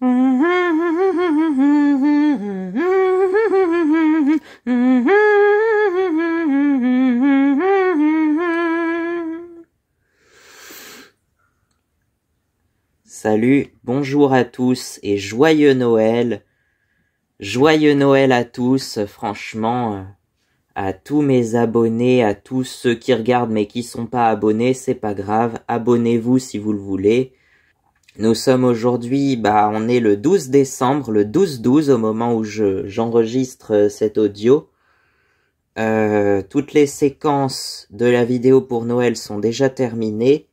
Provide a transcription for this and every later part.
Salut, bonjour à tous et joyeux Noël. Joyeux Noël à tous, franchement, à tous mes abonnés, à tous ceux qui regardent mais qui sont pas abonnés, c'est pas grave, abonnez-vous si vous le voulez. Nous sommes aujourd'hui, on est le 12 décembre, le 12-12 au moment où j'enregistre cet audio. Toutes les séquences de la vidéo pour Noël sont déjà terminées.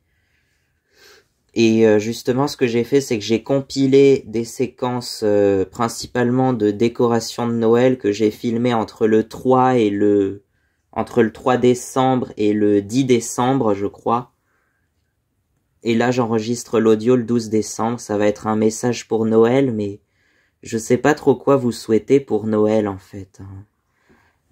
Et justement, ce que j'ai fait, c'est que j'ai compilé des séquences principalement de décoration de Noël que j'ai filmées entre le 3 décembre et le 10 décembre, je crois. Et là, j'enregistre l'audio le 12 décembre. Ça va être un message pour Noël, mais je sais pas trop quoi vous souhaitez pour Noël, en fait.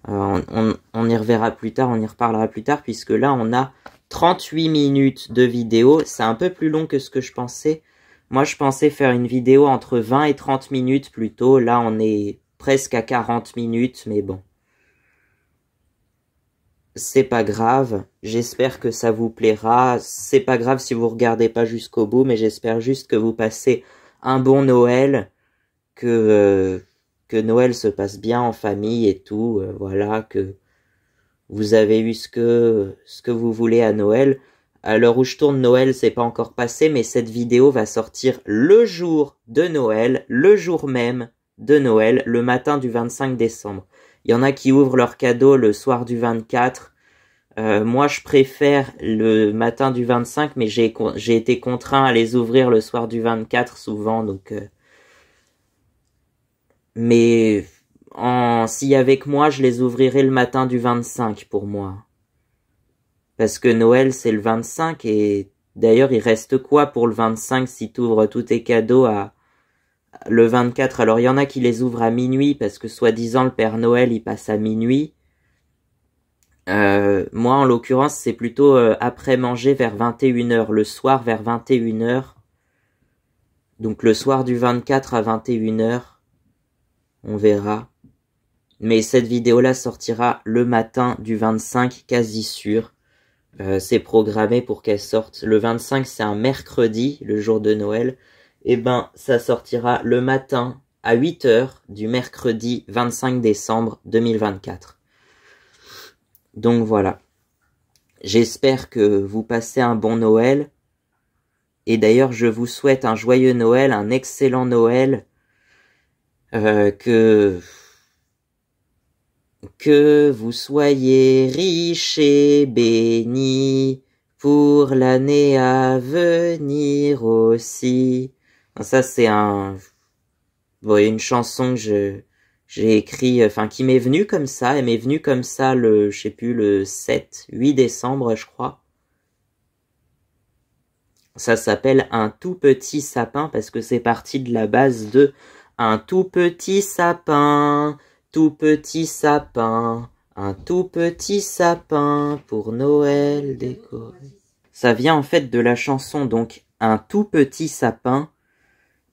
On y reverra plus tard, on y reparlera plus tard, puisque là, on a 38 minutes de vidéo. C'est un peu plus long que ce que je pensais. Moi, je pensais faire une vidéo entre 20 et 30 minutes plutôt. Là, on est presque à 40 minutes, mais bon. C'est pas grave. J'espère que ça vous plaira. C'est pas grave si vous regardez pas jusqu'au bout, mais j'espère juste que vous passez un bon Noël, que Noël se passe bien en famille et tout. Voilà, que vous avez eu ce que vous voulez à Noël. À l'heure où je tourne, Noël, c'est pas encore passé, mais cette vidéo va sortir le jour de Noël, le jour même de Noël, le matin du 25 décembre. Il y en a qui ouvrent leurs cadeaux le soir du 24. Moi, je préfère le matin du 25, mais j'ai été contraint à les ouvrir le soir du 24 souvent, donc... Mais... s'il y a avec moi, je les ouvrirai le matin du 25 pour moi. Parce que Noël, c'est le 25 et d'ailleurs, il reste quoi pour le 25 si tu ouvres tous tes cadeaux à le 24? Alors, il y en a qui les ouvrent à minuit parce que soi-disant, le Père Noël, il passe à minuit. Moi, en l'occurrence, c'est plutôt après manger vers 21h, le soir vers 21h. Donc, le soir du 24 à 21h, on verra. Mais cette vidéo-là sortira le matin du 25, quasi sûr. C'est programmé pour qu'elle sorte. Le 25, c'est un mercredi, le jour de Noël. Et ça sortira le matin à 8h du mercredi 25 décembre 2024. Donc voilà. J'espère que vous passez un bon Noël. Et d'ailleurs, je vous souhaite un joyeux Noël, un excellent Noël. Que vous soyez riches et bénis pour l'année à venir aussi. Ça, c'est une chanson que j'ai écrit, qui m'est venue comme ça. Elle m'est venue comme ça le 8 décembre, je crois. Ça s'appelle Un tout petit sapin parce que c'est parti de la base de un tout petit sapin. Tout petit sapin, un tout petit sapin pour Noël décoré. Ça vient en fait de la chanson, donc Un tout petit sapin.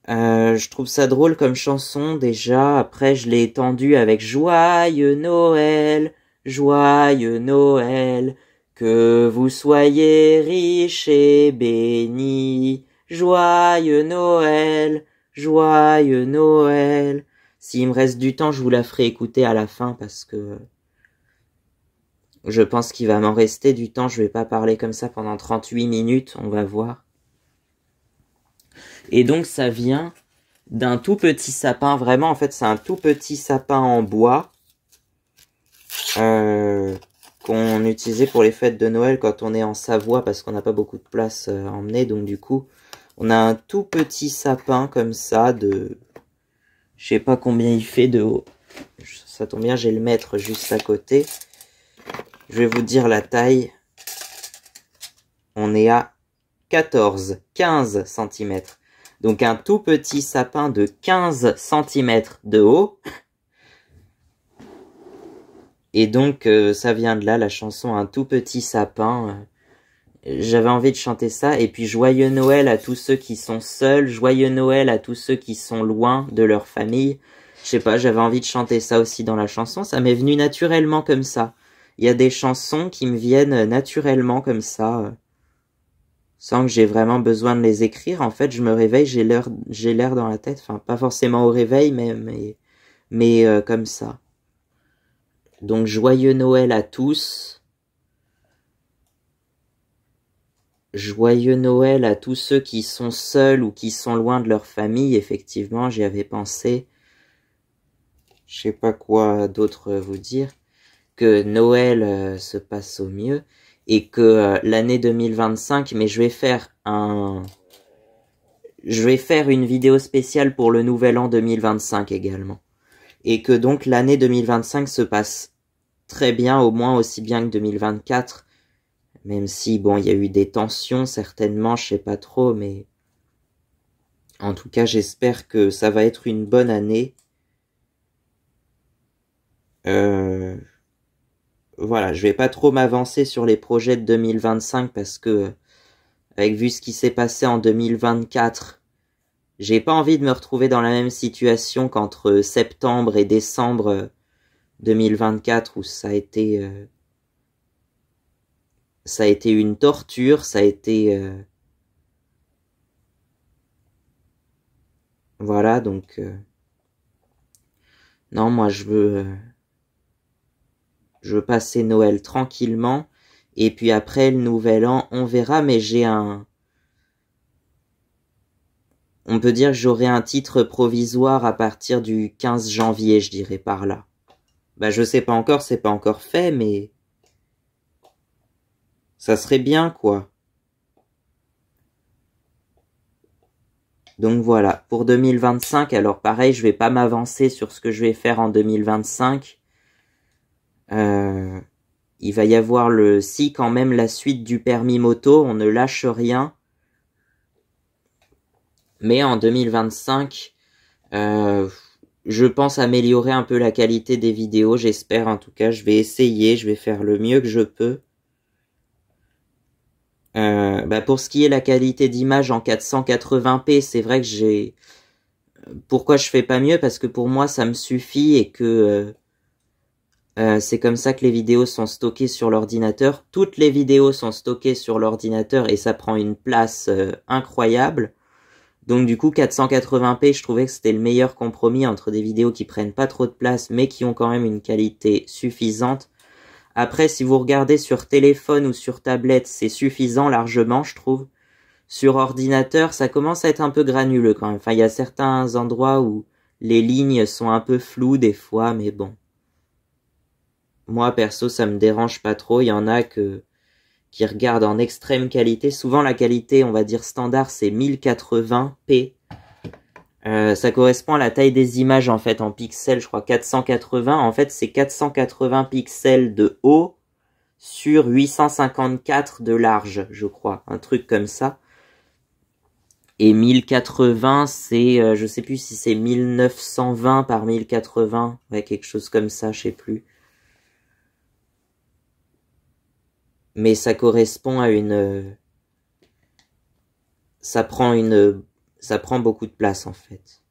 Je trouve ça drôle comme chanson déjà. Après, je l'ai étendu avec Joyeux Noël, que vous soyez riches et bénis. Joyeux Noël, joyeux Noël. S'il me reste du temps, je vous la ferai écouter à la fin parce que je pense qu'il va m'en rester du temps. Je vais pas parler comme ça pendant 38 minutes, on va voir. Et donc ça vient d'un tout petit sapin. Vraiment, en fait, c'est un tout petit sapin en bois qu'on utilisait pour les fêtes de Noël quand on est en Savoie parce qu'on n'a pas beaucoup de place à emmener. Donc du coup, on a un tout petit sapin comme ça de... Je sais pas combien il fait de haut. Ça tombe bien, j'ai le mètre juste à côté. Je vais vous dire la taille. On est à 15 cm. Donc un tout petit sapin de 15 cm de haut. Et donc ça vient de là, la chanson Un tout petit sapin. J'avais envie de chanter ça. Et puis joyeux Noël à tous ceux qui sont seuls, joyeux Noël à tous ceux qui sont loin de leur famille. Je sais pas, j'avais envie de chanter ça aussi dans la chanson. Ça m'est venu naturellement comme ça. Il y a des chansons qui me viennent naturellement comme ça, sans que j'ai vraiment besoin de les écrire. En fait, je me réveille, j'ai l'air dans la tête. Enfin, pas forcément au réveil, mais comme ça. Donc, joyeux Noël à tous. Joyeux Noël à tous ceux qui sont seuls ou qui sont loin de leur famille. Effectivement, j'y avais pensé. Je sais pas quoi d'autre vous dire. Que Noël se passe au mieux. Et que l'année 2025, mais je vais faire une vidéo spéciale pour le nouvel an 2025 également. Et que donc l'année 2025 se passe très bien, au moins aussi bien que 2024. Même si, bon, il y a eu des tensions, certainement, je sais pas trop, mais en tout cas, j'espère que ça va être une bonne année. Voilà, je vais pas trop m'avancer sur les projets de 2025 parce que, avec vu ce qui s'est passé en 2024, j'ai pas envie de me retrouver dans la même situation qu'entre septembre et décembre 2024 où ça a été une torture, ça a été voilà, donc non, moi je veux passer Noël tranquillement et puis après le nouvel an, on verra, mais on peut dire que j'aurai un titre provisoire à partir du 15 janvier, je dirais par là. Bah je sais pas encore, c'est pas encore fait, mais ça serait bien, quoi. Donc voilà, pour 2025, alors pareil, je vais pas m'avancer sur ce que je vais faire en 2025. Il va y avoir quand même la suite du permis moto, on ne lâche rien. Mais en 2025, je pense améliorer un peu la qualité des vidéos, j'espère en tout cas, je vais essayer, je vais faire le mieux que je peux. Pour ce qui est la qualité d'image en 480p, c'est vrai que pourquoi je fais pas mieux? Parce que pour moi ça me suffit et que c'est comme ça que les vidéos sont stockées sur l'ordinateur. Toutes les vidéos sont stockées sur l'ordinateur et ça prend une place incroyable. Donc du coup 480p, je trouvais que c'était le meilleur compromis entre des vidéos qui prennent pas trop de place mais qui ont quand même une qualité suffisante. Après, si vous regardez sur téléphone ou sur tablette, c'est suffisant largement, je trouve. Sur ordinateur, ça commence à être un peu granuleux quand même. Enfin, il y a certains endroits où les lignes sont un peu floues des fois, mais bon. Moi, perso, ça me dérange pas trop. Il y en a qui regardent en extrême qualité. Souvent, la qualité, on va dire standard, c'est 1080p. Ça correspond à la taille des images en fait en pixels, je crois 480. En fait, c'est 480 pixels de haut sur 854 de large, je crois, un truc comme ça. Et 1080, c'est, je sais plus si c'est 1920 par 1080, ouais, quelque chose comme ça, je sais plus. Mais ça correspond à ça prend beaucoup de place en fait.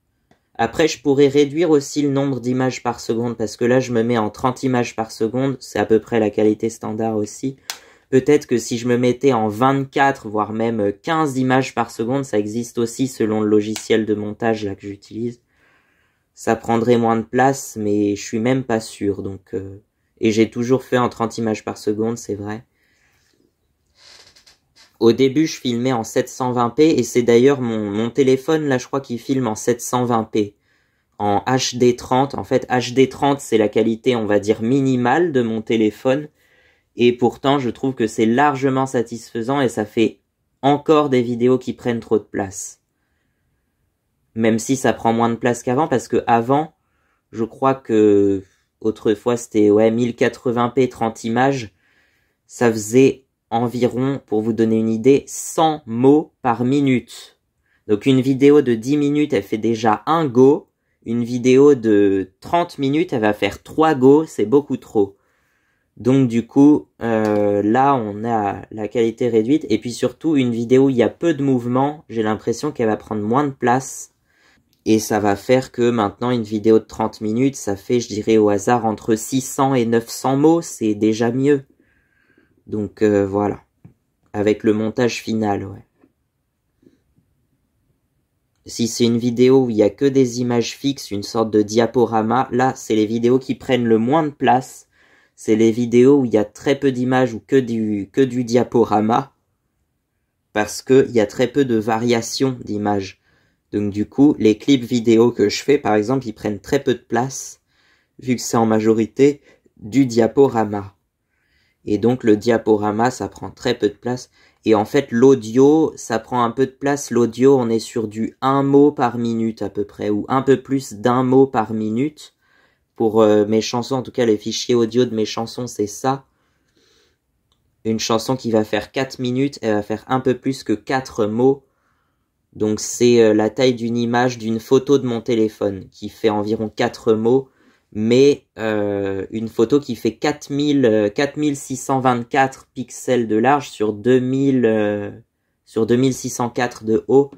Après, je pourrais réduire aussi le nombre d'images par seconde, parce que là, je me mets en 30 images par seconde, c'est à peu près la qualité standard aussi. Peut-être que si je me mettais en 24, voire même 15 images par seconde, ça existe aussi selon le logiciel de montage là que j'utilise. Ça prendrait moins de place, mais je suis même pas sûr, donc... Et j'ai toujours fait en 30 images par seconde, c'est vrai. Au début, je filmais en 720p, et c'est d'ailleurs mon téléphone, là, je crois qu'il filme en 720p. En HD30, en fait, HD30, c'est la qualité, on va dire, minimale de mon téléphone. Et pourtant, je trouve que c'est largement satisfaisant et ça fait encore des vidéos qui prennent trop de place. Même si ça prend moins de place qu'avant, parce que avant, je crois que autrefois c'était 1080p 30 images, ça faisait environ, pour vous donner une idée, 100 mots par minute. Donc une vidéo de 10 minutes, elle fait déjà 1 go. Une vidéo de 30 minutes, elle va faire 3 go, c'est beaucoup trop. Donc du coup, là on a la qualité réduite. Et puis surtout, une vidéo où il y a peu de mouvement, j'ai l'impression qu'elle va prendre moins de place. Et ça va faire que maintenant, une vidéo de 30 minutes, ça fait, je dirais au hasard, entre 600 et 900 mots. C'est déjà mieux. Donc voilà. Avec le montage final, ouais. Si c'est une vidéo où il y a que des images fixes, une sorte de diaporama, là, c'est les vidéos qui prennent le moins de place. C'est les vidéos où il y a très peu d'images ou que du diaporama. Parce qu'il y a très peu de variations d'images. Donc du coup, les clips vidéo que je fais, par exemple, ils prennent très peu de place, vu que c'est en majorité du diaporama. Et donc le diaporama, ça prend très peu de place. Et en fait, l'audio, ça prend un peu de place. L'audio, on est sur du 1 mot par minute à peu près, ou un peu plus d'1 mot par minute. Pour mes chansons, en tout cas les fichiers audio de mes chansons, c'est ça. Une chanson qui va faire 4 minutes, elle va faire un peu plus que 4 mots. Donc c'est la taille d'une image d'une photo de mon téléphone, qui fait environ 4 mots. Mais une photo qui fait 4624 pixels de large sur 2604 de haut.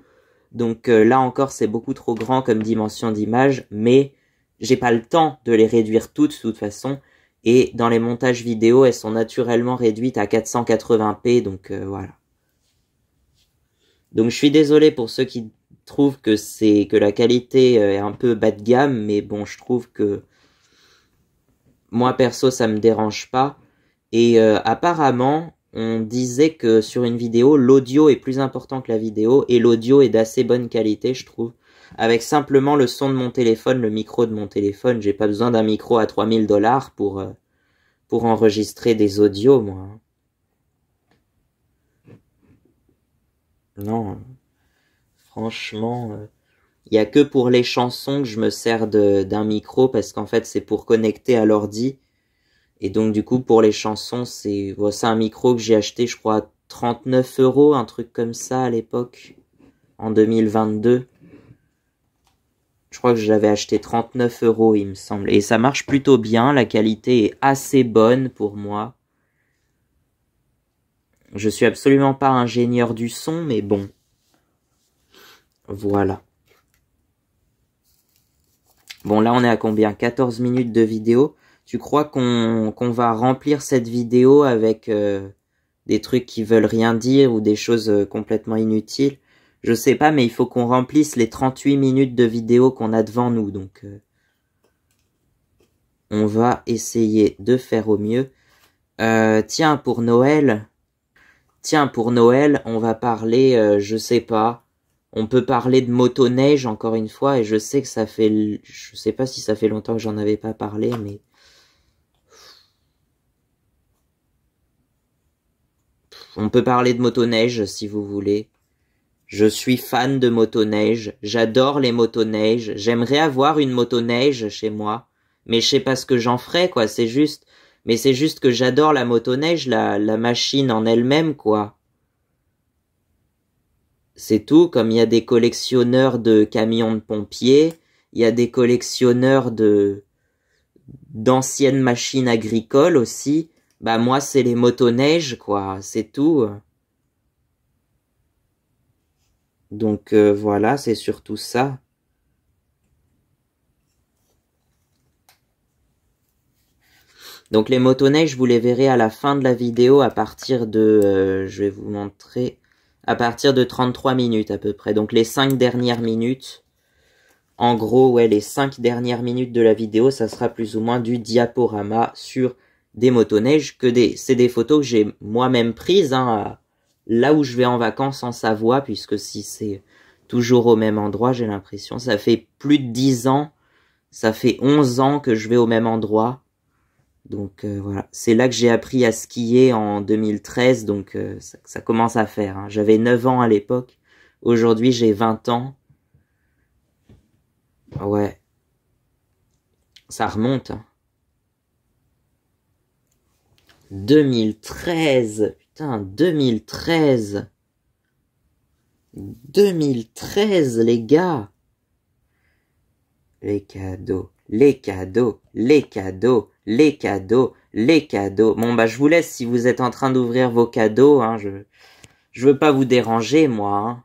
Donc là encore, c'est beaucoup trop grand comme dimension d'image, mais j'ai pas le temps de les réduire toutes de toute façon. Et dans les montages vidéo, elles sont naturellement réduites à 480p, donc voilà. Donc je suis désolé pour ceux qui trouvent que la qualité est un peu bas de gamme, mais bon, je trouve que moi, perso, ça me dérange pas. Et apparemment, on disait que sur une vidéo, l'audio est plus important que la vidéo. Et l'audio est d'assez bonne qualité, je trouve. Avec simplement le son de mon téléphone, le micro de mon téléphone. J'ai pas besoin d'un micro à 3000 $ pour enregistrer des audios, moi. Non, franchement... Il y a que pour les chansons que je me sers d'un micro parce qu'en fait c'est pour connecter à l'ordi. Et donc du coup pour les chansons c'est un micro que j'ai acheté je crois à 39 €, un truc comme ça à l'époque, en 2022. Je crois que je l'avais acheté 39 € il me semble. Et ça marche plutôt bien, la qualité est assez bonne pour moi. Je suis absolument pas ingénieur du son mais bon. Voilà. Bon, là, on est à combien? 14 minutes de vidéo. Tu crois qu'on va remplir cette vidéo avec des trucs qui veulent rien dire ou des choses complètement inutiles? Je sais pas, mais il faut qu'on remplisse les 38 minutes de vidéo qu'on a devant nous. Donc, on va essayer de faire au mieux. Tiens, pour Noël, on va parler, je sais pas... On peut parler de motoneige encore une fois, et je sais que ça fait... Je sais pas si ça fait longtemps que j'en avais pas parlé, mais... On peut parler de motoneige si vous voulez. Je suis fan de motoneige, j'adore les motoneiges, j'aimerais avoir une motoneige chez moi, mais je sais pas ce que j'en ferais, quoi, c'est juste... Mais c'est juste que j'adore la motoneige, la machine en elle-même, quoi. C'est tout, comme il y a des collectionneurs de camions de pompiers, il y a des collectionneurs d'anciennes machines agricoles aussi. Bah moi c'est les motoneiges quoi, c'est tout. Donc voilà, c'est surtout ça. Donc les motoneiges, vous les verrez à la fin de la vidéo à partir de... je vais vous montrer... À partir de 33 minutes à peu près. Donc les 5 dernières minutes... En gros, ouais, les 5 dernières minutes de la vidéo, ça sera plus ou moins du diaporama sur des motoneiges. C'est des photos que j'ai moi-même prises, hein, là où je vais en vacances en Savoie, puisque si c'est toujours au même endroit, j'ai l'impression. Ça fait plus de 10 ans, ça fait 11 ans que je vais au même endroit. Donc voilà, c'est là que j'ai appris à skier en 2013, donc ça commence à faire. Hein. J'avais 9 ans à l'époque, aujourd'hui j'ai 20 ans. Ouais, ça remonte. Hein. 2013, putain, 2013. 2013, les gars. Les cadeaux, les cadeaux, les cadeaux, les cadeaux, les cadeaux. Bon, bah, je vous laisse si vous êtes en train d'ouvrir vos cadeaux, hein, je veux pas vous déranger, moi, hein.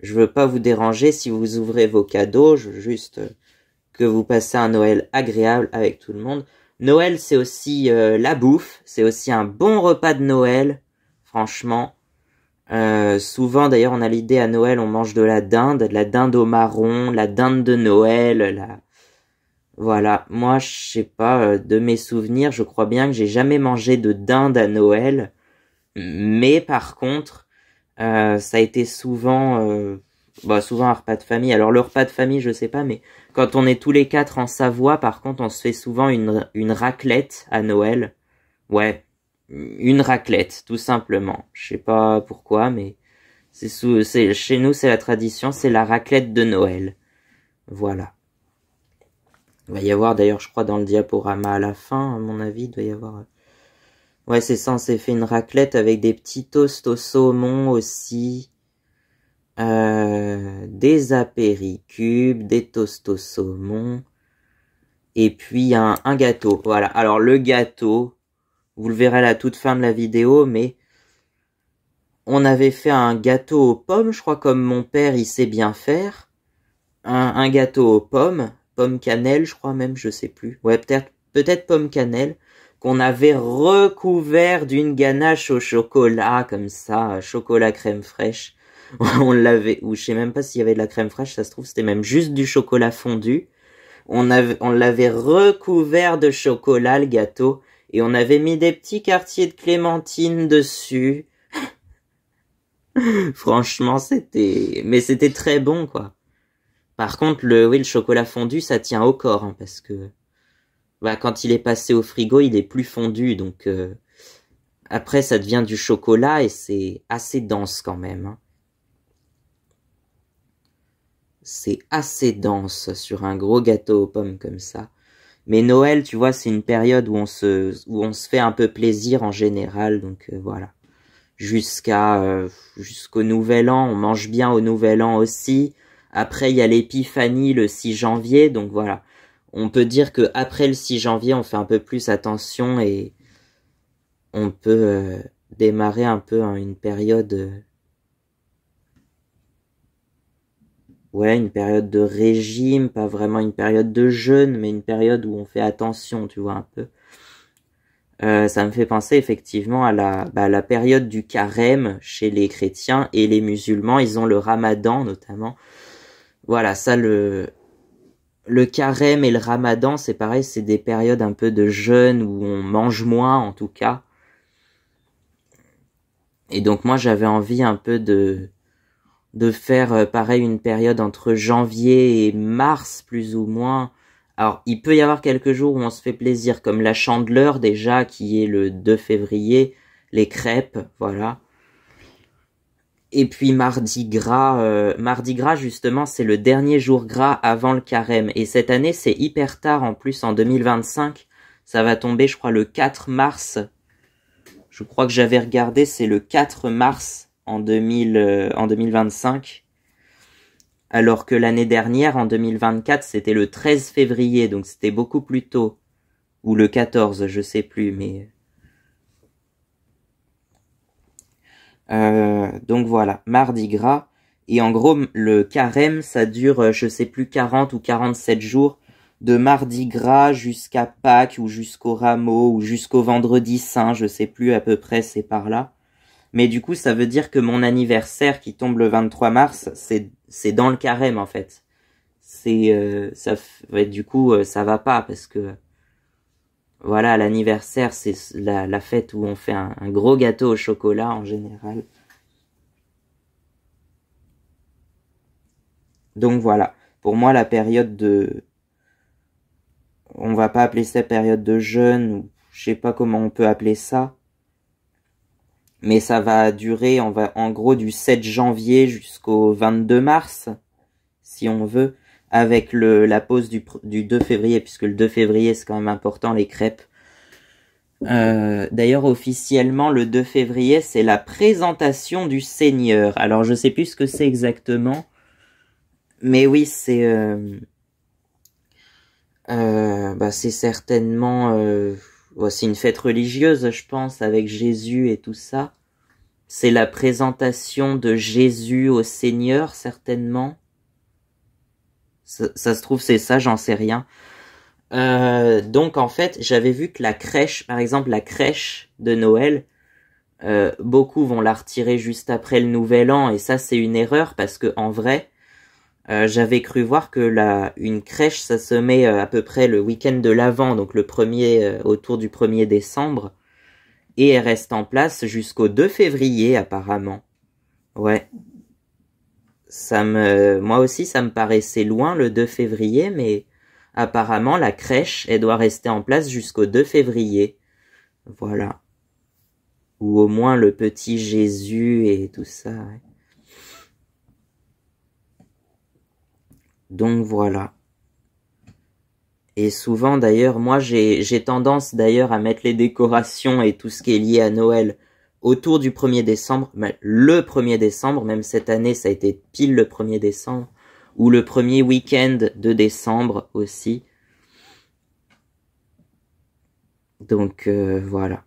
Je veux pas vous déranger si vous ouvrez vos cadeaux, je veux juste que vous passez un Noël agréable avec tout le monde. Noël, c'est aussi la bouffe, c'est aussi un bon repas de Noël, franchement. Souvent, d'ailleurs, on a l'idée à Noël, on mange de la dinde au marron, la dinde de Noël, Voilà, moi, je sais pas, de mes souvenirs, je crois bien que j'ai jamais mangé de dinde à Noël, mais par contre, ça a été souvent un repas de famille. Alors le repas de famille, je sais pas, mais quand on est tous les quatre en Savoie, par contre, on se fait souvent une raclette à Noël. Ouais, une raclette, tout simplement. Je sais pas pourquoi, mais chez nous, c'est la tradition, c'est la raclette de Noël. Voilà. Il va y avoir, d'ailleurs, je crois, dans le diaporama à la fin, à mon avis, il doit y avoir... Ouais, c'est ça, on s'est fait une raclette avec des petits toasts au saumon aussi. Des apéricubes, des toasts au saumon. Et puis un gâteau. Voilà, alors le gâteau, vous le verrez à la toute fin de la vidéo, mais... On avait fait un gâteau aux pommes, je crois, comme mon père, il sait bien faire. Un gâteau aux pommes, pomme cannelle, je crois même, je sais plus. Ouais, peut-être pomme cannelle, qu'on avait recouvert d'une ganache au chocolat, comme ça, chocolat crème fraîche. On l'avait, ou je sais même pas s'il y avait de la crème fraîche, ça se trouve, c'était même juste du chocolat fondu. On l'avait recouvert de chocolat, le gâteau, et on avait mis des petits quartiers de clémentine dessus. Franchement, c'était très bon, quoi. Par contre, le chocolat fondu, ça tient au corps, hein, parce que, bah, quand il est passé au frigo, il est plus fondu, donc, après, ça devient du chocolat et c'est assez dense quand même, hein. C'est assez dense sur un gros gâteau aux pommes comme ça. Mais Noël, tu vois, c'est une période où on se fait un peu plaisir en général, donc, voilà. Jusqu'au Nouvel An, on mange bien au Nouvel An aussi. Après, il y a l'Épiphanie le 6 janvier, donc voilà. On peut dire que après le 6 janvier, on fait un peu plus attention et on peut démarrer un peu une période... ouais, une période de régime, pas vraiment une période de jeûne, mais une période où on fait attention, tu vois, un peu. Ça me fait penser effectivement à la période du carême chez les chrétiens et les musulmans. Ils ont le ramadan notamment. Voilà, ça le carême et le ramadan, c'est pareil, c'est des périodes un peu de jeûne où on mange moins en tout cas. Et donc moi j'avais envie un peu de faire pareil une période entre janvier et mars plus ou moins. Alors, il peut y avoir quelques jours où on se fait plaisir, comme la Chandeleur déjà, qui est le 2 février, les crêpes, voilà. Et puis Mardi Gras justement, c'est le dernier jour gras avant le carême. Et cette année, c'est hyper tard en plus, en 2025. Ça va tomber, je crois, le 4 mars. Je crois que j'avais regardé, c'est le 4 mars en 2025. Alors que l'année dernière, en 2024, c'était le 13 février, donc c'était beaucoup plus tôt. Ou le 14, je sais plus, mais... donc voilà, Mardi Gras. Et en gros, le carême, ça dure, je sais plus, 40 ou 47 jours. De Mardi Gras jusqu'à Pâques, ou jusqu'au Rameau, ou jusqu'au Vendredi Saint, je sais plus, à peu près, c'est par là. Mais du coup, ça veut dire que mon anniversaire qui tombe le 23 mars, c'est dans le carême en fait. Du coup, ça va pas parce que voilà, l'anniversaire, c'est la fête où on fait un gros gâteau au chocolat en général. Donc voilà, pour moi la période on va pas appeler ça période de jeûne, ou je sais pas comment on peut appeler ça. Mais ça va durer, en gros du 7 janvier jusqu'au 22 mars, si on veut, avec la pause du 2 février, puisque le 2 février c'est quand même important, les crêpes. D'ailleurs, officiellement, le 2 février, c'est la présentation du Seigneur. Alors, je sais plus ce que c'est exactement, mais oui, Bah c'est certainement ouais, c'est une fête religieuse, je pense, avec Jésus et tout ça. C'est la présentation de Jésus au Seigneur, certainement. Ça se trouve, c'est ça, j'en sais rien. Donc, en fait, j'avais vu que la crèche, par exemple, la crèche de Noël, beaucoup vont la retirer juste après le Nouvel An, et ça, c'est une erreur, parce que en vrai, j'avais cru voir que une crèche, ça se met à peu près le week-end de l'Avent, donc le premier, autour du 1er décembre, et elle reste en place jusqu'au 2 février, apparemment. Ouais. Moi aussi, ça me paraissait loin le 2 février, mais apparemment, la crèche, elle doit rester en place jusqu'au 2 février. Voilà. Ou au moins le petit Jésus et tout ça. Ouais. Donc voilà. Et souvent d'ailleurs, moi j'ai tendance d'ailleurs à mettre les décorations et tout ce qui est lié à Noël autour du 1er décembre, le 1er décembre, même cette année ça a été pile le 1er décembre, ou le premier week-end de décembre aussi. Donc voilà.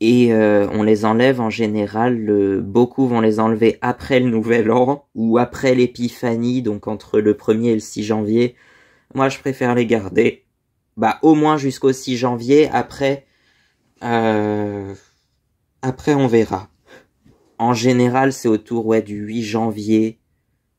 Et on les enlève en général, beaucoup vont les enlever après le Nouvel An, ou après l'Épiphanie, donc entre le 1er et le 6 janvier. Moi, je préfère les garder. Bah, au moins jusqu'au 6 janvier. Après, on verra. En général, c'est autour, ouais, du 8 janvier.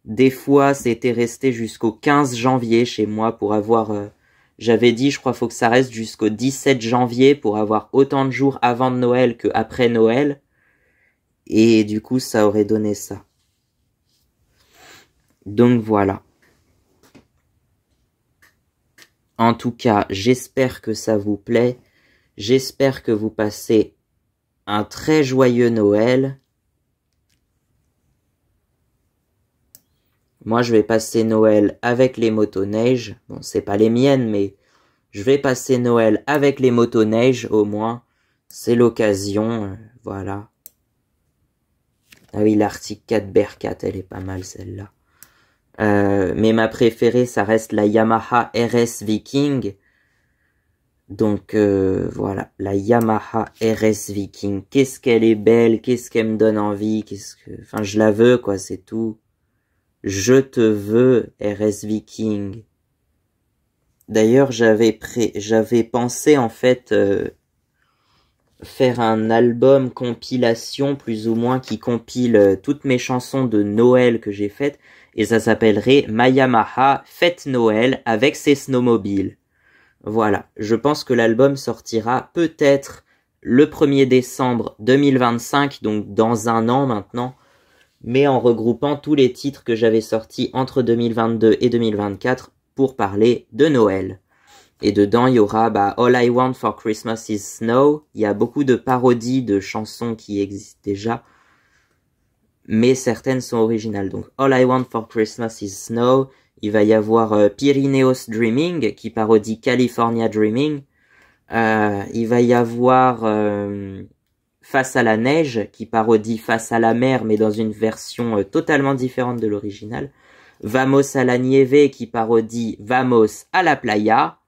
Des fois, c'était resté jusqu'au 15 janvier chez moi pour avoir... j'avais dit, je crois, faut que ça reste jusqu'au 17 janvier pour avoir autant de jours avant de Noël que après Noël. Et du coup, ça aurait donné ça. Donc voilà. En tout cas, j'espère que ça vous plaît. J'espère que vous passez un très joyeux Noël. Moi, je vais passer Noël avec les motoneiges. Bon, c'est pas les miennes, mais je vais passer Noël avec les motoneiges, au moins. C'est l'occasion, voilà. Ah oui, l'Arctic 4 Bearcat, elle est pas mal, celle-là. Mais ma préférée, ça reste la Yamaha RS Viking. Donc voilà, la Yamaha RS Viking. Qu'est-ce qu'elle est belle, qu'est-ce qu'elle me donne envie, enfin, je la veux, quoi, c'est tout. Je te veux, RS Viking. D'ailleurs, j'avais pensé, en fait, faire un album compilation, plus ou moins, qui compile toutes mes chansons de Noël que j'ai faites, et ça s'appellerait Ma Yamaha Fête Noël avec ses snowmobiles. Voilà, je pense que l'album sortira peut-être le 1er décembre 2025, donc dans un an maintenant, mais en regroupant tous les titres que j'avais sortis entre 2022 et 2024 pour parler de Noël. Et dedans, il y aura All I Want for Christmas is Snow. Il y a beaucoup de parodies de chansons qui existent déjà, mais certaines sont originales. Donc All I Want for Christmas is Snow. Il va y avoir Pyreneos Dreaming qui parodie California Dreaming. Il va y avoir Face à la neige qui parodie Face à la mer mais dans une version totalement différente de l'original. Vamos a la nieve qui parodie Vamos a la playa.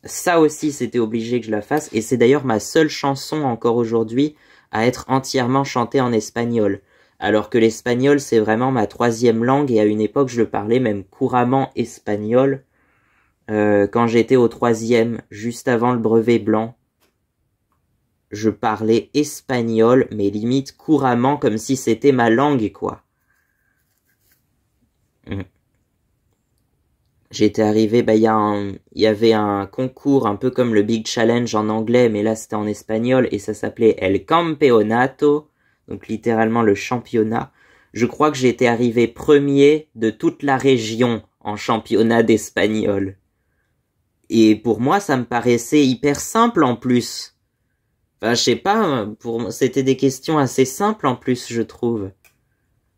Ça aussi c'était obligé que je la fasse et c'est d'ailleurs ma seule chanson encore aujourd'hui à être entièrement chantée en espagnol. Alors que l'espagnol, c'est vraiment ma 3e langue, et à une époque, je le parlais même couramment espagnol. Quand j'étais au 3e, juste avant le brevet blanc, je parlais espagnol, mais limite couramment, comme si c'était ma langue, quoi. J'étais arrivé, il y avait un concours un peu comme le Big Challenge en anglais, mais là c'était en espagnol, et ça s'appelait El Campeonato. Donc littéralement le championnat. Je crois que j'étais arrivé premier de toute la région en championnat d'espagnol. Et pour moi, ça me paraissait hyper simple en plus. Enfin, je sais pas, c'était des questions assez simples en plus, je trouve.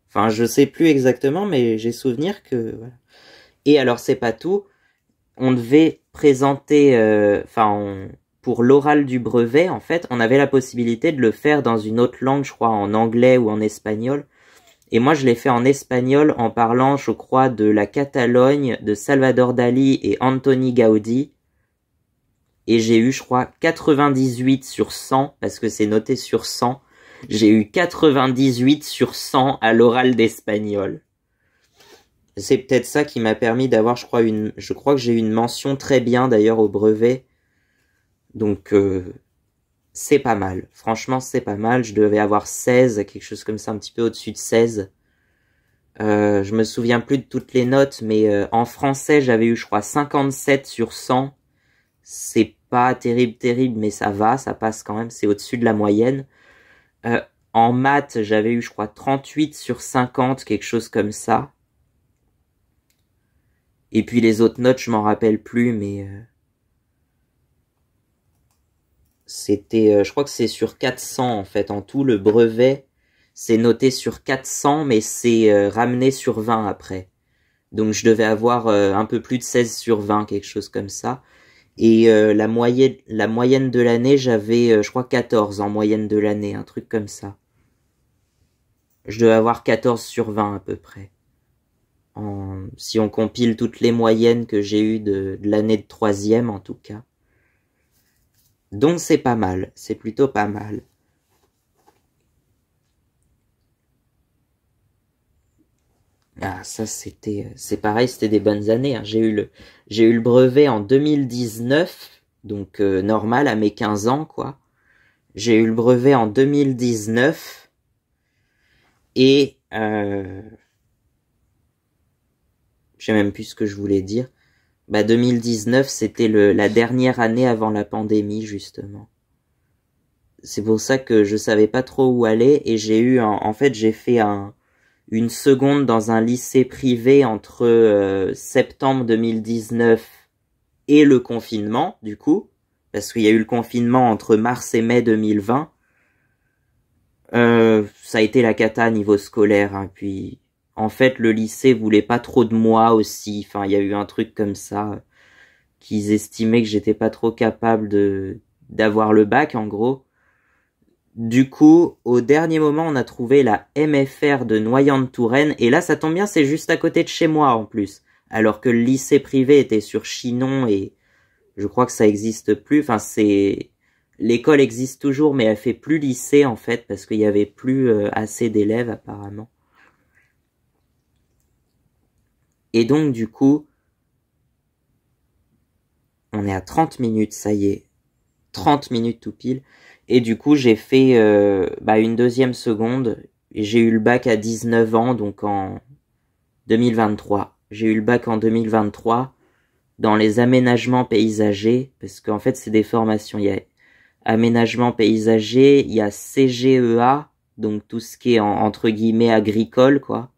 Enfin, je sais plus exactement, mais j'ai souvenir que... Voilà. Et alors, c'est pas tout. On devait présenter... pour l'oral du brevet, en fait, on avait la possibilité de le faire dans une autre langue, je crois en anglais ou en espagnol. Et moi, je l'ai fait en espagnol en parlant, je crois, de la Catalogne, de Salvador Dali et Antoni Gaudí. Et j'ai eu, je crois, 98 sur 100, parce que c'est noté sur 100. J'ai eu 98 sur 100 à l'oral d'espagnol. C'est peut-être ça qui m'a permis d'avoir, je crois que j'ai eu une mention très bien d'ailleurs au brevet. Donc, c'est pas mal. Franchement, c'est pas mal. Je devais avoir 16, quelque chose comme ça, un petit peu au-dessus de 16. Je me souviens plus de toutes les notes, mais en français, j'avais eu, je crois, 57 sur 100. C'est pas terrible, mais ça va, ça passe quand même, c'est au-dessus de la moyenne. En maths, j'avais eu, je crois, 38 sur 50, quelque chose comme ça. Et puis les autres notes, je m'en rappelle plus, mais c'était, je crois que c'est sur 400 en fait. En tout, le brevet, c'est noté sur 400, mais c'est ramené sur 20 après. Donc je devais avoir un peu plus de 16 sur 20, quelque chose comme ça. Et la moyenne de l'année, j'avais, je crois, 14 en moyenne de l'année, un truc comme ça. Je devais avoir 14 sur 20 à peu près. Si on compile toutes les moyennes que j'ai eues de l'année de troisième en tout cas. Donc c'est pas mal, c'est plutôt pas mal. Ah ça c'est pareil, c'était des bonnes années. Hein. J'ai eu le brevet en 2019, donc normal à mes 15 ans quoi. J'ai eu le brevet en 2019 et je sais même plus ce que je voulais dire. Bah 2019, c'était la dernière année avant la pandémie, justement. C'est pour ça que je savais pas trop où aller et j'ai eu en fait j'ai fait une seconde dans un lycée privé entre septembre 2019 et le confinement, du coup, parce qu'il y a eu le confinement entre mars et mai 2020. Ça a été la cata niveau scolaire, hein, puis en fait, le lycée voulait pas trop de moi aussi. Enfin, il y a eu un truc comme ça, qu'ils estimaient que j'étais pas trop capable d'avoir le bac, en gros. Du coup, au dernier moment, on a trouvé la MFR de Noyant-de-Touraine. Et là, ça tombe bien, c'est juste à côté de chez moi, en plus. Alors que le lycée privé était sur Chinon et je crois que ça existe plus. Enfin, l'école existe toujours, mais elle fait plus lycée, en fait, parce qu'il y avait plus assez d'élèves, apparemment. Et donc, du coup, on est à 30 minutes, ça y est. 30 minutes tout pile. Et du coup, j'ai fait une deuxième seconde. Et j'ai eu le bac à 19 ans, donc en 2023. J'ai eu le bac en 2023 dans les aménagements paysagers, parce qu'en fait, c'est des formations. Il y a aménagement paysager, il y a CGEA, donc tout ce qui est entre guillemets agricole, quoi.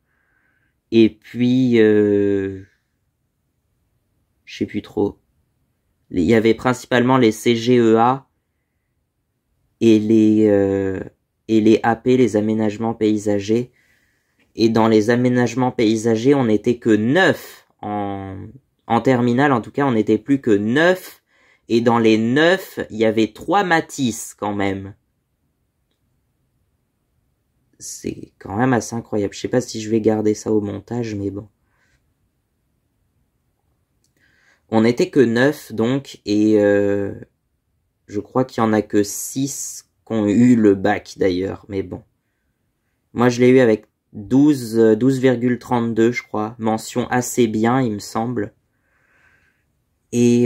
Et puis, je sais plus trop. Il y avait principalement les CGEA et les AP, les aménagements paysagers. Et dans les aménagements paysagers, on n'était que 9 en terminale, en tout cas, on n'était plus que 9. Et dans les 9, il y avait 3 Matisse quand même. C'est quand même assez incroyable. Je sais pas si je vais garder ça au montage, mais bon. On n'était que 9 donc, et je crois qu'il y en a que 6 qui ont eu le bac d'ailleurs, mais bon. Moi je l'ai eu avec 12,32 je crois, mention assez bien il me semble. Et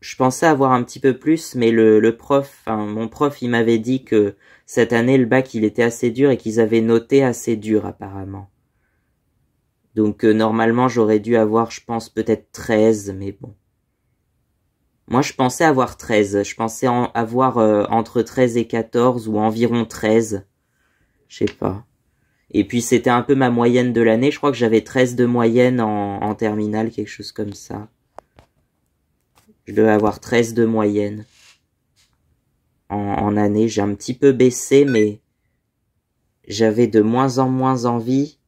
je pensais avoir un petit peu plus, mais le prof, mon prof il m'avait dit que cette année le bac il était assez dur et qu'ils avaient noté assez dur apparemment. Donc normalement j'aurais dû avoir, je pense, peut-être 13, mais bon. Moi je pensais avoir 13, je pensais avoir entre 13 et 14 ou environ 13. Je sais pas. Et puis c'était un peu ma moyenne de l'année, je crois que j'avais 13 de moyenne en terminale, quelque chose comme ça. Je devais avoir 13 de moyenne en année, j'ai un petit peu baissé, mais j'avais de moins en moins envie.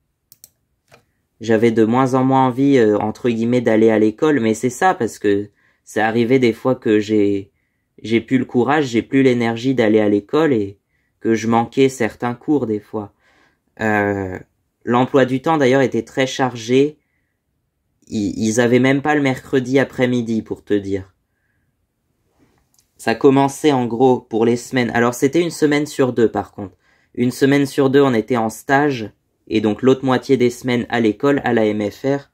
J'avais de moins en moins envie, entre guillemets, d'aller à l'école, mais c'est ça, parce que c'est arrivé des fois que j'ai plus le courage, j'ai plus l'énergie d'aller à l'école et que je manquais certains cours des fois. L'emploi du temps d'ailleurs était très chargé. Ils avaient même pas le mercredi après-midi pour te dire. Ça commençait en gros pour les semaines. Alors c'était une semaine sur deux par contre. Une semaine sur deux on était en stage et donc l'autre moitié des semaines à l'école, à la MFR.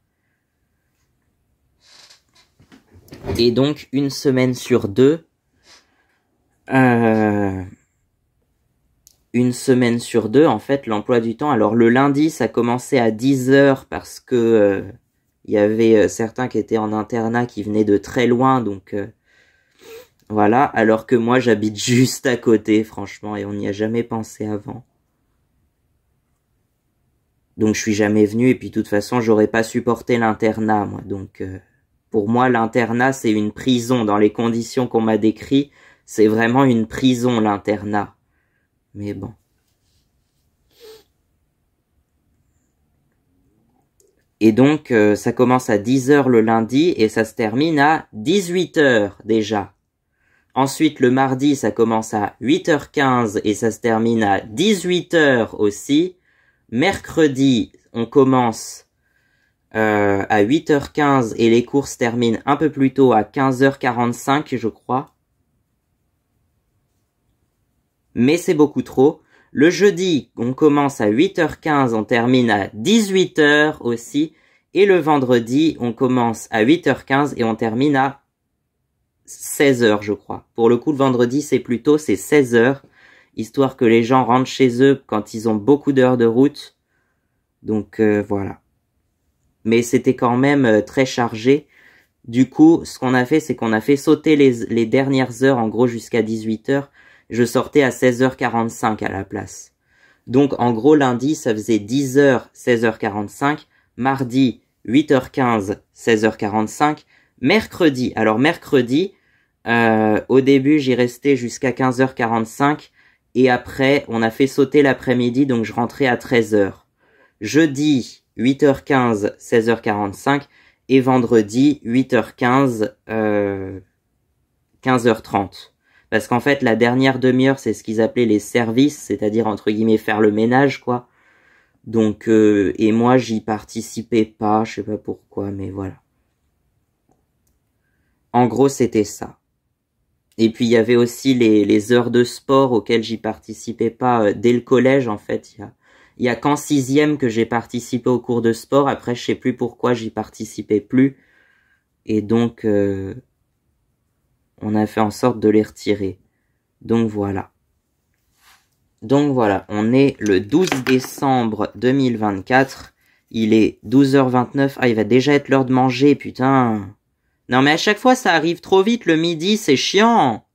Et donc une semaine sur deux, en fait, l'emploi du temps. Alors le lundi, ça commençait à 10 heures parce que il y avait certains qui étaient en internat qui venaient de très loin, donc voilà. Alors que moi, j'habite juste à côté, franchement, et on n'y a jamais pensé avant. Donc je suis jamais venu, et puis de toute façon, j'aurais pas supporté l'internat, moi. Donc pour moi, l'internat, c'est une prison. Dans les conditions qu'on m'a décrites, c'est vraiment une prison, l'internat. Mais bon. Et donc, ça commence à 10 heures le lundi et ça se termine à 18 heures déjà. Ensuite, le mardi, ça commence à 8h15 et ça se termine à 18 heures aussi. Mercredi, on commence à 8h15 et les cours se terminent un peu plus tôt à 15h45, je crois. Mais c'est beaucoup trop. Le jeudi, on commence à 8h15, on termine à 18h aussi. Et le vendredi, on commence à 8h15 et on termine à 16h, je crois. Pour le coup, le vendredi, c'est 16h, histoire que les gens rentrent chez eux quand ils ont beaucoup d'heures de route. Donc voilà. Mais c'était quand même très chargé. Du coup, ce qu'on a fait, c'est qu'on a fait sauter les dernières heures, en gros jusqu'à 18h. Je sortais à 16h45 à la place. Donc en gros, lundi, ça faisait 10h, 16h45. Mardi, 8h15, 16h45. Mercredi, au début, j'y restais jusqu'à 15h45. Et après, on a fait sauter l'après-midi, donc je rentrais à 13h. Jeudi, 8h15, 16h45. Et vendredi, 8h15, 15h30. Parce qu'en fait, la dernière demi-heure, c'est ce qu'ils appelaient les services, c'est-à-dire, entre guillemets, faire le ménage, quoi. Donc, et moi, j'y participais pas, je sais pas pourquoi, mais voilà. En gros, c'était ça. Et puis, il y avait aussi les heures de sport auxquelles j'y participais pas dès le collège, en fait. Il y a qu'en 6e que j'ai participé au cours de sport. Après, je sais plus pourquoi j'y participais plus. Et donc, on a fait en sorte de les retirer. Donc voilà. On est le 12 décembre 2024. Il est 12h29. Ah, il va déjà être l'heure de manger, putain. Non mais à chaque fois ça arrive trop vite le midi, c'est chiant.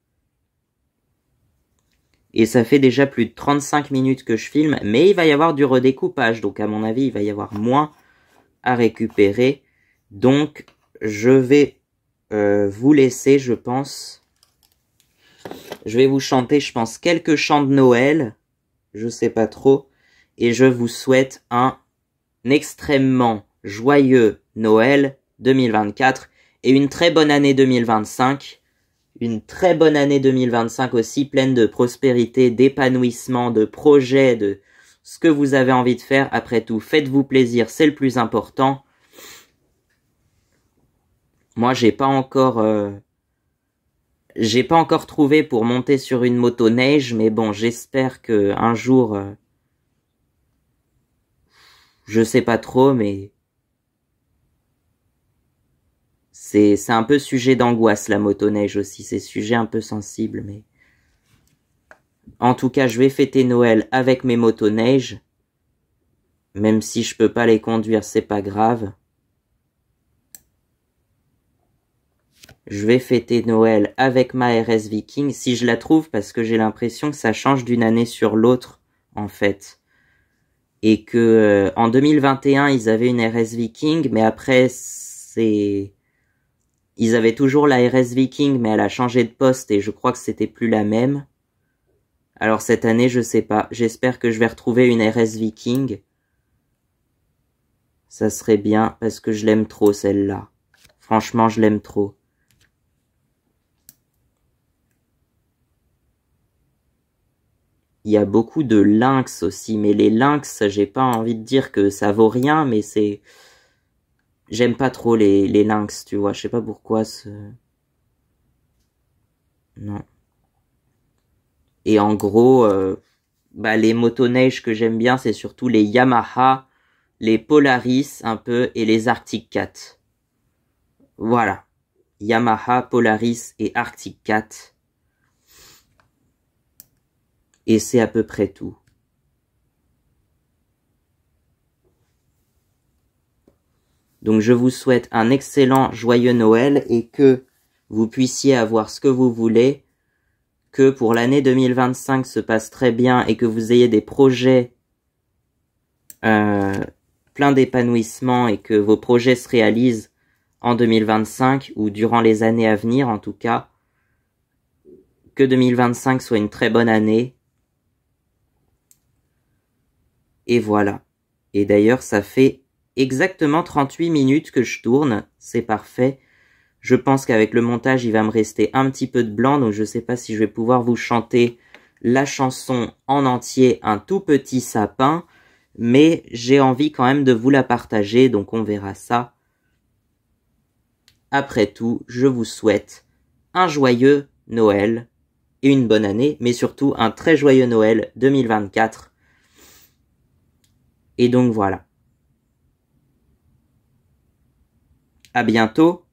Et ça fait déjà plus de 35 minutes que je filme, mais il va y avoir du redécoupage, donc à mon avis il va y avoir moins à récupérer. Donc je vais vous laisser, je pense. Je vais vous chanter, je pense, quelques chants de Noël. Je sais pas trop. Et je vous souhaite un extrêmement joyeux Noël 2024 et une très bonne année 2025. Une très bonne année 2025 aussi, pleine de prospérité, d'épanouissement, de projets, de ce que vous avez envie de faire. Après tout, faites-vous plaisir, c'est le plus important. Moi, j'ai pas encore trouvé pour monter sur une motoneige, mais bon, j'espère que un jour, je sais pas trop, mais c'est un peu sujet d'angoisse la motoneige aussi, c'est sujet un peu sensible, mais en tout cas, je vais fêter Noël avec mes motoneiges, même si je peux pas les conduire, c'est pas grave. Je vais fêter Noël avec ma RS Viking, si je la trouve, parce que j'ai l'impression que ça change d'une année sur l'autre, en fait. Et que en 2021, ils avaient une RS Viking, mais après, ils avaient toujours la RS Viking, mais elle a changé de poste et je crois que c'était plus la même. Alors cette année, je sais pas. J'espère que je vais retrouver une RS Viking. Ça serait bien, parce que je l'aime trop, celle-là. Franchement, je l'aime trop. Il y a beaucoup de lynx aussi, mais les lynx, j'ai pas envie de dire que ça vaut rien, mais c'est... J'aime pas trop les lynx, tu vois, je sais pas pourquoi Non. Et en gros, les motoneiges que j'aime bien, c'est surtout les Yamaha, les Polaris un peu, et les Arctic Cat. Voilà. Yamaha, Polaris et Arctic Cat. Et c'est à peu près tout. Donc je vous souhaite un excellent joyeux Noël et que vous puissiez avoir ce que vous voulez, que pour l'année 2025 se passe très bien et que vous ayez des projets plein d'épanouissement et que vos projets se réalisent en 2025 ou durant les années à venir en tout cas. Que 2025 soit une très bonne année. Et voilà. Et d'ailleurs ça fait exactement 38 minutes que je tourne, c'est parfait. Je pense qu'avec le montage, il va me rester un petit peu de blanc, donc je sais pas si je vais pouvoir vous chanter la chanson en entier, Un tout petit sapin, mais j'ai envie quand même de vous la partager, donc on verra ça. Après tout, je vous souhaite un joyeux Noël et une bonne année, mais surtout un très joyeux Noël 2024. Et donc voilà. À bientôt.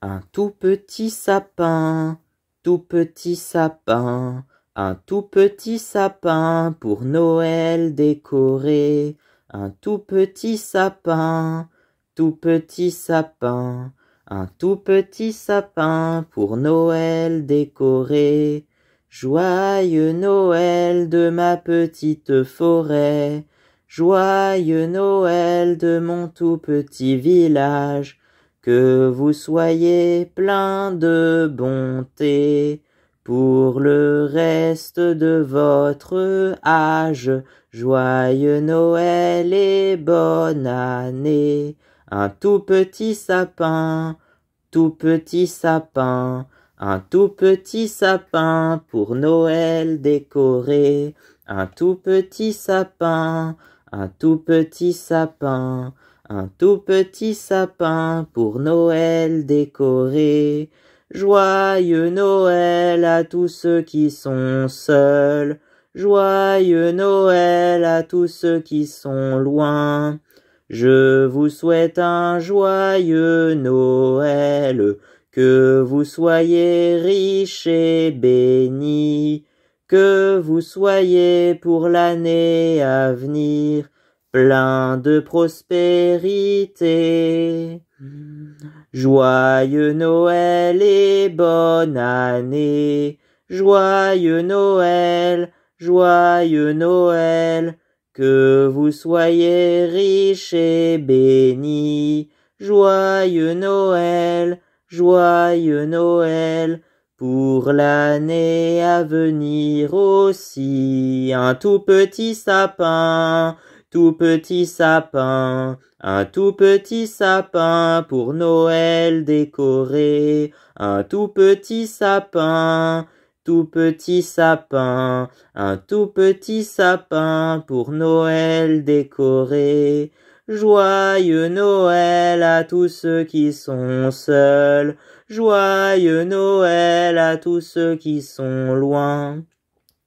Un tout petit sapin, tout petit sapin, un tout petit sapin pour Noël décoré. Un tout petit sapin, tout petit sapin, un tout petit sapin pour Noël décoré. Joyeux Noël de ma petite forêt, joyeux Noël de mon tout petit village, que vous soyez plein de bonté pour le reste de votre âge. Joyeux Noël et bonne année. Un tout petit sapin, tout petit sapin, un tout petit sapin pour Noël décoré. Un tout petit sapin, un tout petit sapin, un tout petit sapin pour Noël décoré. Joyeux Noël à tous ceux qui sont seuls. Joyeux Noël à tous ceux qui sont loin. Je vous souhaite un joyeux Noël, que vous soyez riches et bénis, que vous soyez pour l'année à venir plein de prospérité. Joyeux Noël et bonne année, joyeux Noël, joyeux Noël, que vous soyez riches et bénis. Joyeux Noël, joyeux Noël, pour l'année à venir aussi. Un tout petit sapin, tout petit sapin, un tout petit sapin pour Noël décoré. Un tout petit sapin, tout petit sapin, un tout petit sapin pour Noël décoré. Joyeux Noël à tous ceux qui sont seuls, joyeux Noël à tous ceux qui sont loin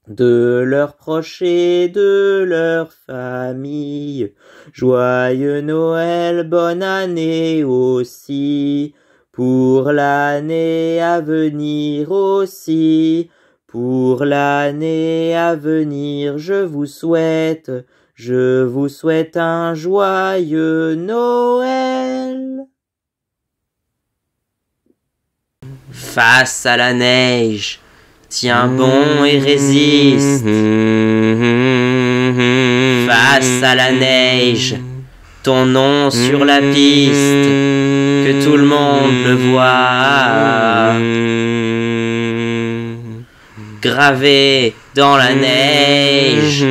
de leurs proches et de leur famille. Joyeux Noël, bonne année aussi, pour l'année à venir aussi. Pour l'année à venir, je vous souhaite un joyeux Noël. Face à la neige, tiens bon et résiste. Face à la neige, ton nom sur la piste, que tout le monde le voit. Gravé dans la neige.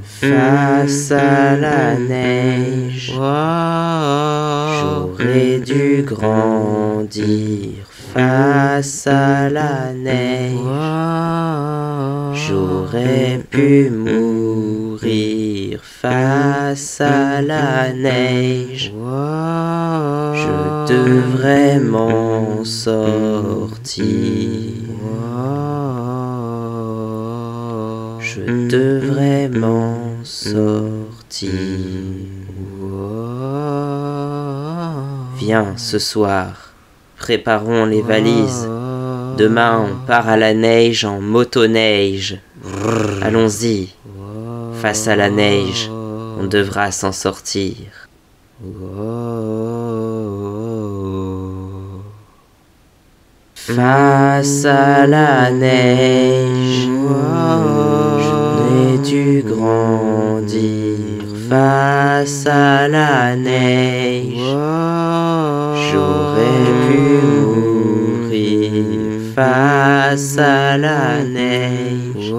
Face à la neige. J'aurais dû grandir face à la neige. J'aurais pu mourir face à la neige. Je devrais m'en sortir. Je devrais m'en sortir. Viens ce soir, préparons les valises. Demain on part à la neige en motoneige. Allons-y, face à la neige, on devra s'en sortir. Face à la neige, je n'ai dû grandir. Face à la neige, j'aurais pu mourir. Face à la neige,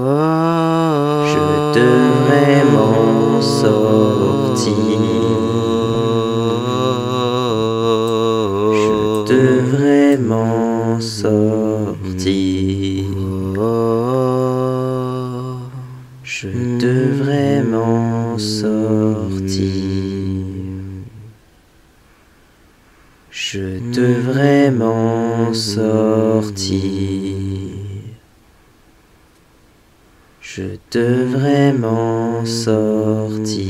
je devrais m'en sortir. Je devrais m'en sortir. Je devrais m'en sortir. Je devrais m'en sortir. Je devrais m'en sortir.